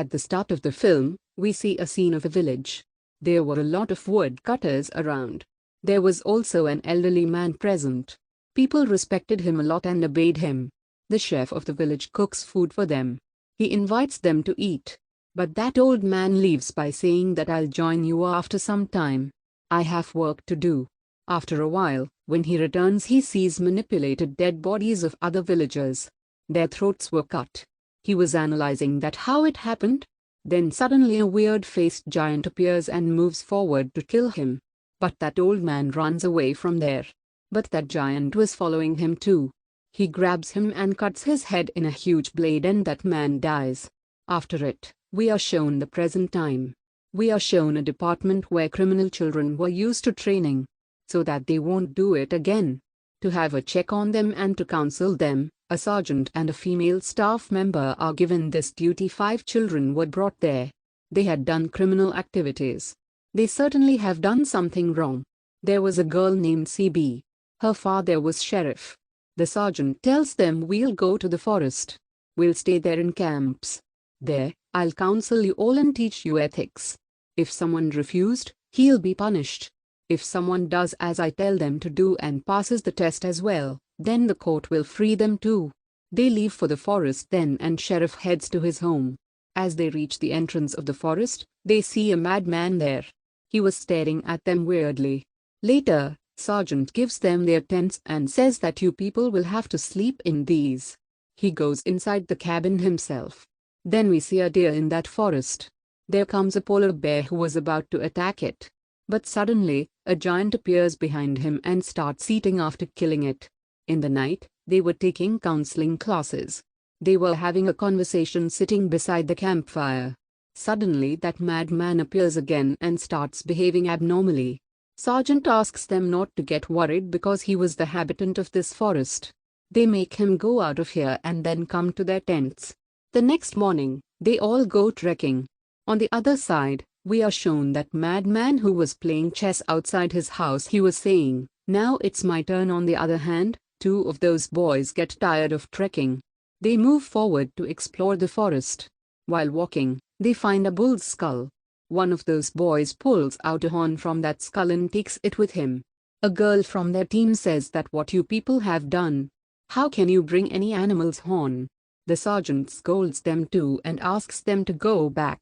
At the start of the film, we see a scene of a village. There were a lot of woodcutters around. There was also an elderly man present. People respected him a lot and obeyed him. The chef of the village cooks food for them. He invites them to eat. But that old man leaves by saying that I'll join you after some time. I have work to do. After a while, when he returns, he sees manipulated dead bodies of other villagers. Their throats were cut. He was analyzing that how it happened. Then suddenly a weird-faced giant appears and moves forward to kill him. But that old man runs away from there. But that giant was following him too. He grabs him and cuts his head in a huge blade, and that man dies. After it, we are shown the present time. We are shown a department where criminal children were used to training, so that they won't do it again. To have a check on them and to counsel them, a sergeant and a female staff member are given this duty. 5 children were brought there. They had done criminal activities. They certainly have done something wrong. There was a girl named CB. Her father was sheriff. The sergeant tells them, we'll go to the forest. We'll stay there in camps. There, I'll counsel you all and teach you ethics. If someone refused, he'll be punished. If someone does as I tell them to do and passes the test as well, then the court will free them too. They leave for the forest then, and sheriff heads to his home. As they reach the entrance of the forest, they see a madman there. He was staring at them weirdly. Later, Sergeant gives them their tents and says that you people will have to sleep in these. He goes inside the cabin himself. Then we see a deer in that forest. There comes a polar bear who was about to attack it. But suddenly, a giant appears behind him and starts eating after killing it. In the night, they were taking counseling classes. They were having a conversation sitting beside the campfire. Suddenly that madman appears again and starts behaving abnormally. Sergeant asks them not to get worried because he was the habitant of this forest. They make him go out of here and then come to their tents. The next morning, they all go trekking. On the other side, we are shown that madman who was playing chess outside his house. He was saying, now it's my turn. On the other hand, 2 of those boys get tired of trekking. They move forward to explore the forest. While walking, they find a bull's skull. One of those boys pulls out a horn from that skull and takes it with him. A girl from their team says that what you people have done. How can you bring any animal's horn? The sergeant scolds them too and asks them to go back.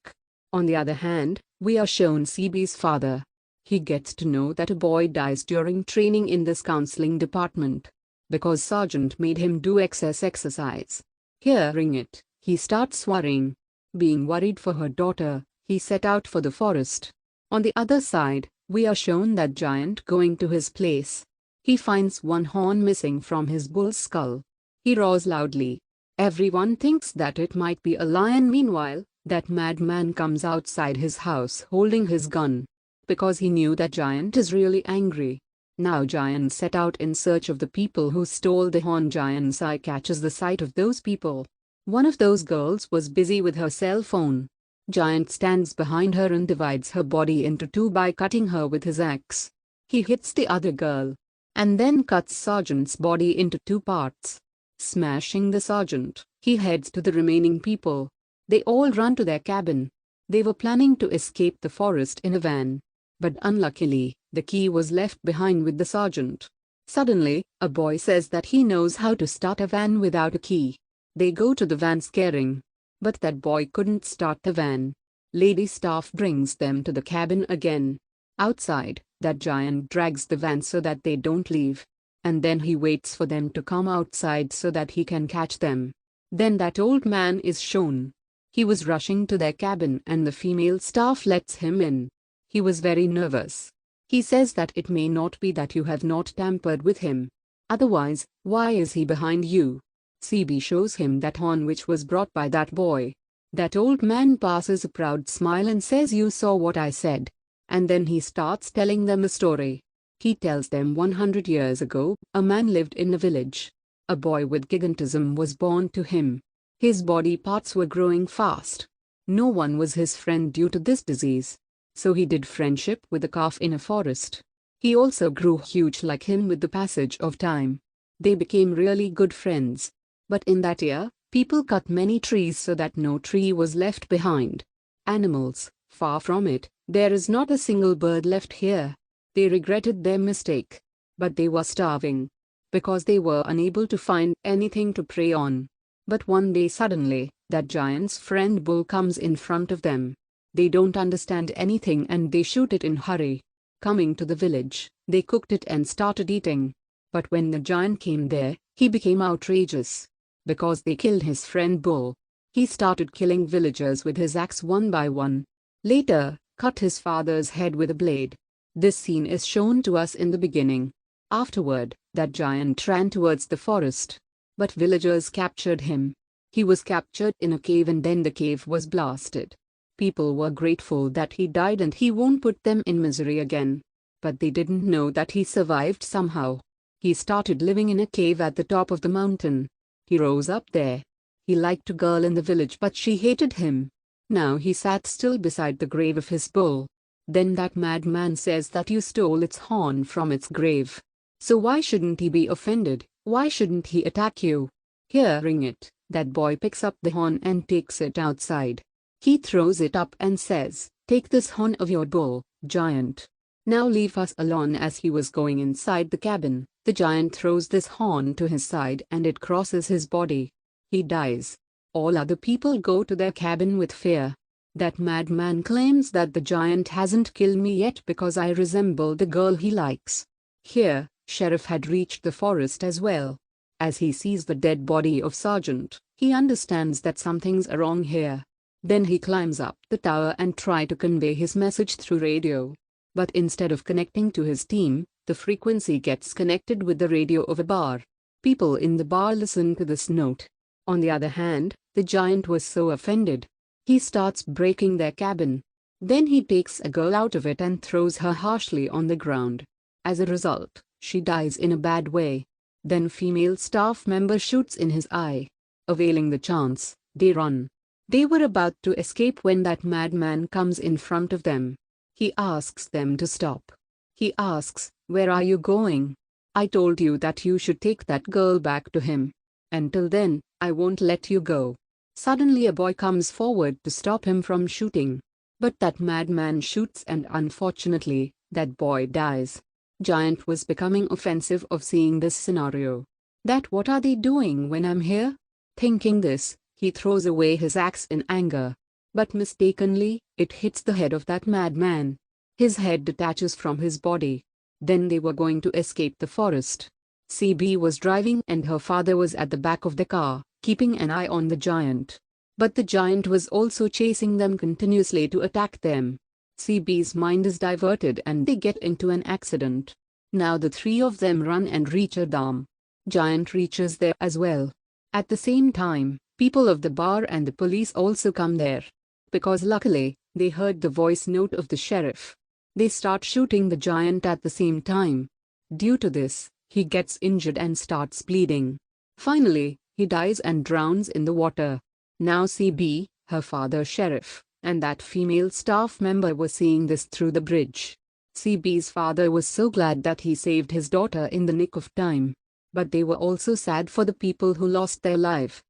On the other hand, we are shown CB's father. He gets to know that a boy dies during training in this counseling department, because sergeant made him do excess exercise. Hearing it, he starts worrying. Being worried for her daughter, he set out for the forest. On the other side, we are shown that giant going to his place. He finds one horn missing from his bull's skull. He roars loudly. Everyone thinks that it might be a lion. Meanwhile, that madman comes outside his house holding his gun, because he knew that giant is really angry. Now giant set out in search of the people who stole the horn. Giant's eye catches the sight of those people. One of those girls was busy with her cell phone. Giant stands behind her and divides her body into 2 by cutting her with his axe. He hits the other girl, and then cuts sergeant's body into 2 parts. Smashing the sergeant, he heads to the remaining people. They all run to their cabin. They were planning to escape the forest in a van. But unluckily, the key was left behind with the sergeant. Suddenly, a boy says that he knows how to start a van without a key. They go to the van scaring. But that boy couldn't start the van. Lady staff brings them to the cabin again. Outside, that giant drags the van so that they don't leave. And then he waits for them to come outside so that he can catch them. Then that old man is shown. He was rushing to their cabin and the female staff lets him in. He was very nervous. He says that it may not be that you have not tampered with him. Otherwise, why is he behind you? CB shows him that horn which was brought by that boy. That old man passes a proud smile and says, you saw what I said. And then he starts telling them a story. He tells them 100 years ago, a man lived in a village. A boy with gigantism was born to him. His body parts were growing fast. No one was his friend due to this disease. So he did friendship with a calf in a forest. He also grew huge like him with the passage of time. They became really good friends. But in that year, People cut many trees so that no tree was left behind. Animals, far from it, there is not a single bird left here. They regretted their mistake. But they were starving. Because they were unable to find anything to prey on. But one day suddenly, that giant's friend bull comes in front of them. They don't understand anything and they shoot it in hurry. Coming to the village, they cooked it and started eating. But when the giant came there, he became outrageous. Because they killed his friend bull. He started killing villagers with his axe one by one. Later, cut his father's head with a blade. This scene is shown to us in the beginning. Afterward, that giant ran towards the forest. But villagers captured him. He was captured in a cave and then the cave was blasted. People were grateful that he died and he won't put them in misery again. But they didn't know that he survived somehow. He started living in a cave at the top of the mountain. He rose up there. He liked a girl in the village but she hated him. Now he sat still beside the grave of his bull. Then that madman says that you stole its horn from its grave. So why shouldn't he be offended? Why shouldn't he attack you? Hearing it, that boy picks up the horn and takes it outside. He throws it up and says, "Take this horn of your bull, giant. Now leave us alone." As he was going inside the cabin, the giant throws this horn to his side and it crosses his body. He dies. All other people go to their cabin with fear. That madman claims that the giant hasn't killed me yet because I resemble the girl he likes. Here, Sheriff had reached the forest as well. As he sees the dead body of Sergeant, he understands that something's wrong here. Then he climbs up the tower and tries to convey his message through radio. But instead of connecting to his team, the frequency gets connected with the radio of a bar. People in the bar listen to this note. On the other hand, the giant was so offended. He starts breaking their cabin. Then he takes a girl out of it and throws her harshly on the ground. As a result, she dies in a bad way. Then female staff member shoots in his eye. Availing the chance, they run. They were about to escape when that madman comes in front of them. He asks them to stop. He asks, "Where are you going? I told you that you should take that girl back to him. Until then, I won't let you go." Suddenly a boy comes forward to stop him from shooting. But that madman shoots and unfortunately, that boy dies. Giant was becoming offensive of seeing this scenario. That what are they doing when I'm here? Thinking this, he throws away his axe in anger. But mistakenly, it hits the head of that madman. His head detaches from his body. Then they were going to escape the forest. CB was driving and her father was at the back of the car, keeping an eye on the giant. But the giant was also chasing them continuously to attack them. CB's mind is diverted and they get into an accident. Now the three of them run and reach a dam. Giant reaches there as well. At the same time, people of the bar and the police also come there. Because luckily, they heard the voice note of the sheriff. They start shooting the giant at the same time. Due to this, he gets injured and starts bleeding. Finally, he dies and drowns in the water. Now CB, her father sheriff, and that female staff member were seeing this through the bridge. CB's father was so glad that he saved his daughter in the nick of time. But they were also sad for the people who lost their life.